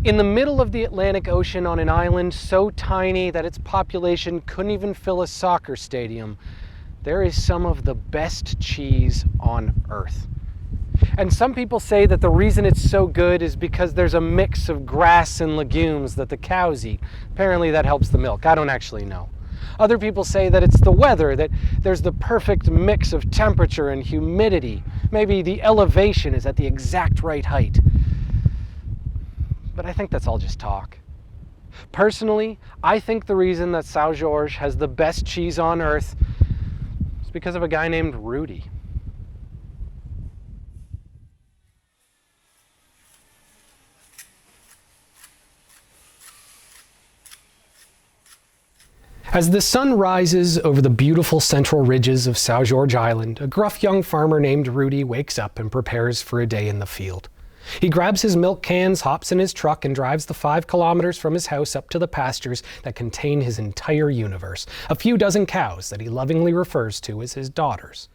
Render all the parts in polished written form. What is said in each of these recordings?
In the middle of the Atlantic Ocean on an island so tiny that its population couldn't even fill a soccer stadium, there is some of the best cheese on earth. And some people say that the reason it's so good is because there's a mix of grass and legumes that the cows eat. Apparently that helps the milk. I don't actually know. Other people say that it's the weather, that there's the perfect mix of temperature and humidity. Maybe the elevation is at the exact right height. But I think that's all just talk. Personally, I think the reason that Sao Jorge has the best cheese on earth is because of a guy named Rudy. As the sun rises over the beautiful central ridges of Sao Jorge Island, a gruff young farmer named Rudy wakes up and prepares for a day in the field. He grabs his milk cans, hops in his truck, and drives the 5 kilometers from his house up to the pastures that contain his entire universe, a few dozen cows that he lovingly refers to as his daughters.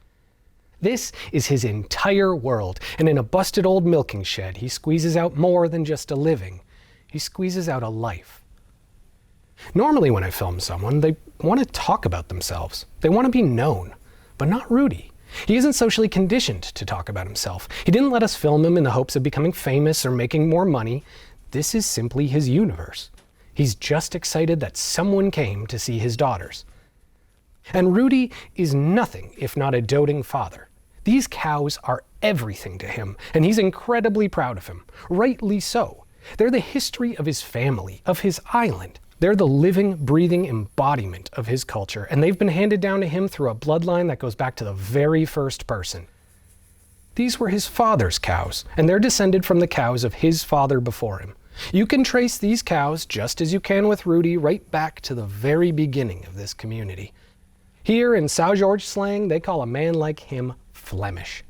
This is his entire world, and in a busted old milking shed, he squeezes out more than just a living. He squeezes out a life. Normally when I film someone, they want to talk about themselves. They want to be known, but not Rudy. He isn't socially conditioned to talk about himself. He didn't let us film him in the hopes of becoming famous or making more money. This is simply his universe. He's just excited that someone came to see his daughters. And Rudy is nothing if not a doting father. These cows are everything to him, and he's incredibly proud of them. Rightly so. They're the history of his family, of his island. They're the living, breathing embodiment of his culture, and they've been handed down to him through a bloodline that goes back to the very first person. These were his father's cows, and they're descended from the cows of his father before him. You can trace these cows, just as you can with Rudy, right back to the very beginning of this community. Here in Sao Jorge slang, they call a man like him Flemish.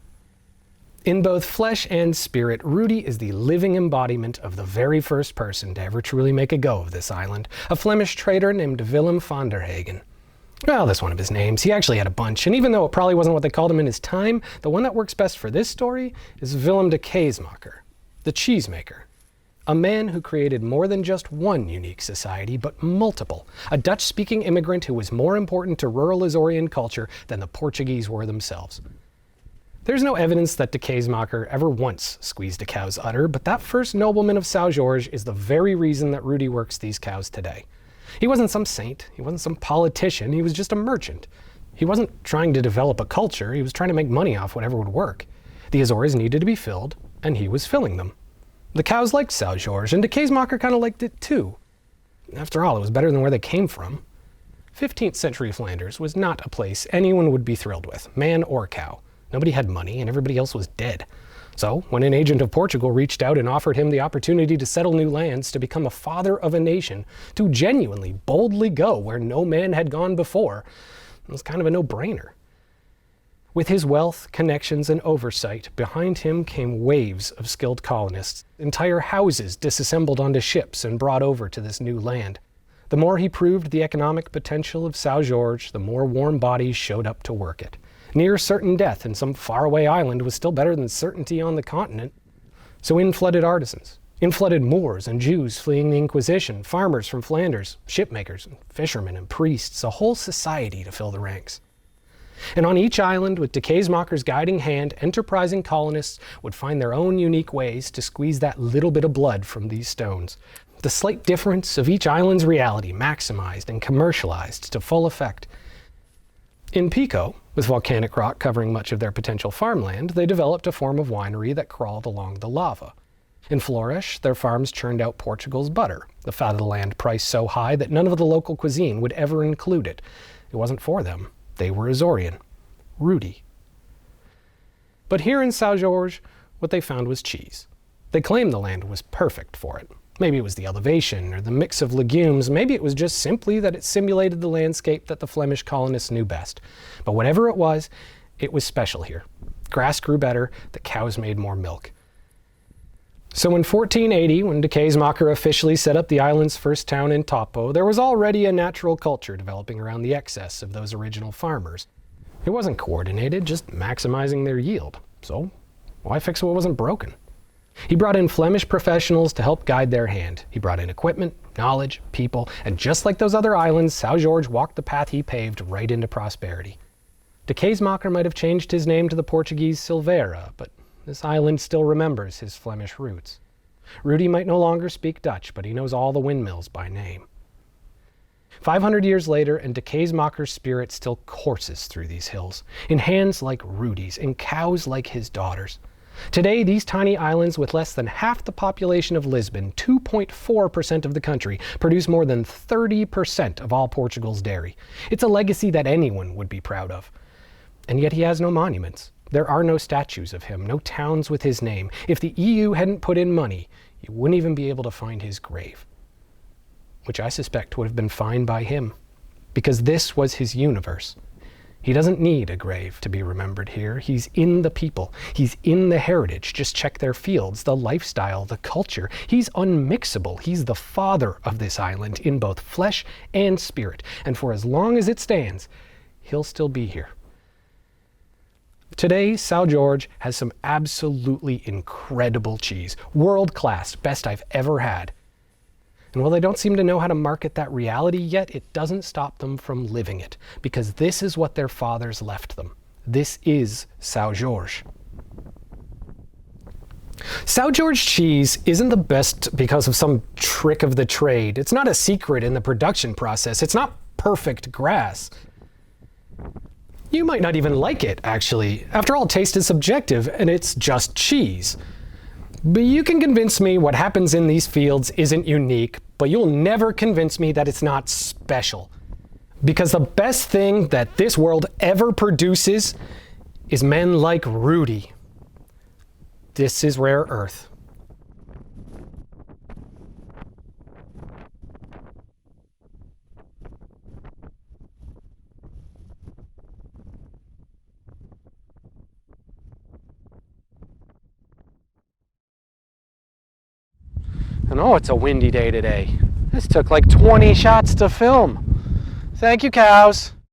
In both flesh and spirit, Rudy is the living embodiment of the very first person to ever truly make a go of this island, a Flemish trader named Willem van der Hagen. Well, that's one of his names. He actually had a bunch, and even though it probably wasn't what they called him in his time, the one that works best for this story is Willem de cheesemaker, the cheesemaker. A man who created more than just one unique society, but multiple. A Dutch-speaking immigrant who was more important to rural Azorean culture than the Portuguese were themselves. There's no evidence that de cheesemaker ever once squeezed a cow's udder, but that first nobleman of Sao Jorge is the very reason that Rudy works these cows today. He wasn't some saint, he wasn't some politician, he was just a merchant. He wasn't trying to develop a culture, he was trying to make money off whatever would work. The Azores needed to be filled, and he was filling them. The cows liked Sao Jorge, and de cheesemaker kind of liked it too. After all, it was better than where they came from. 15th century Flanders was not a place anyone would be thrilled with, man or cow. Nobody had money, and everybody else was dead. So, when an agent of Portugal reached out and offered him the opportunity to settle new lands, to become a father of a nation, to genuinely, boldly go where no man had gone before, it was kind of a no-brainer. With his wealth, connections, and oversight, behind him came waves of skilled colonists, entire houses disassembled onto ships and brought over to this new land. The more he proved the economic potential of Sao Jorge, the more warm bodies showed up to work it. Near certain death in some faraway island was still better than certainty on the continent. So in flooded artisans, in flooded Moors and Jews fleeing the Inquisition, farmers from Flanders, shipmakers, and fishermen and priests, a whole society to fill the ranks. And on each island, with de cheesemaker's guiding hand, enterprising colonists would find their own unique ways to squeeze that little bit of blood from these stones. The slight difference of each island's reality maximized and commercialized to full effect. In Pico, with volcanic rock covering much of their potential farmland, they developed a form of winery that crawled along the lava. In Flores, their farms churned out Portugal's butter, the fat of the land priced so high that none of the local cuisine would ever include it. It wasn't for them. They were Azorean. Rudy. But here in Sao Jorge, what they found was cheese. They claimed the land was perfect for it. Maybe it was the elevation or the mix of legumes. Maybe it was just simply that it simulated the landscape that the Flemish colonists knew best. But whatever it was special here. Grass grew better, the cows made more milk. So in 1480, when de cheesemaker officially set up the island's first town in Topo, there was already a natural culture developing around the excess of those original farmers. It wasn't coordinated, just maximizing their yield. So why fix what wasn't broken? He brought in Flemish professionals to help guide their hand. He brought in equipment, knowledge, people, and just like those other islands, Sao Jorge walked the path he paved right into prosperity. De Cheesemaker might have changed his name to the Portuguese Silveira, but this island still remembers his Flemish roots. Rudy might no longer speak Dutch, but he knows all the windmills by name. 500 years later, and de Cheesemaker's spirit still courses through these hills, in hands like Rudy's, in cows like his daughters. Today, these tiny islands with less than half the population of Lisbon, 2.4% of the country, produce more than 30% of all Portugal's dairy. It's a legacy that anyone would be proud of. And yet he has no monuments. There are no statues of him, no towns with his name. If the EU hadn't put in money, you wouldn't even be able to find his grave. Which I suspect would have been fine by him, because this was his universe. He doesn't need a grave to be remembered here. He's in the people. He's in the heritage. Just check their fields, the lifestyle, the culture. He's unmixable. He's the father of this island in both flesh and spirit. And for as long as it stands, he'll still be here. Today, Sao Jorge has some absolutely incredible cheese. World class, best I've ever had. And while they don't seem to know how to market that reality yet, it doesn't stop them from living it, because this is what their fathers left them. This is Sao Jorge. Sao Jorge cheese isn't the best because of some trick of the trade. It's not a secret in the production process. It's not perfect grass. You might not even like it, actually. After all, taste is subjective, and it's just cheese. But you can convince me what happens in these fields isn't unique, but you'll never convince me that it's not special. Because the best thing that this world ever produces is men like Rudy. This is rare earth. And oh, it's a windy day today. This took like 20 shots to film. Thank you, cows.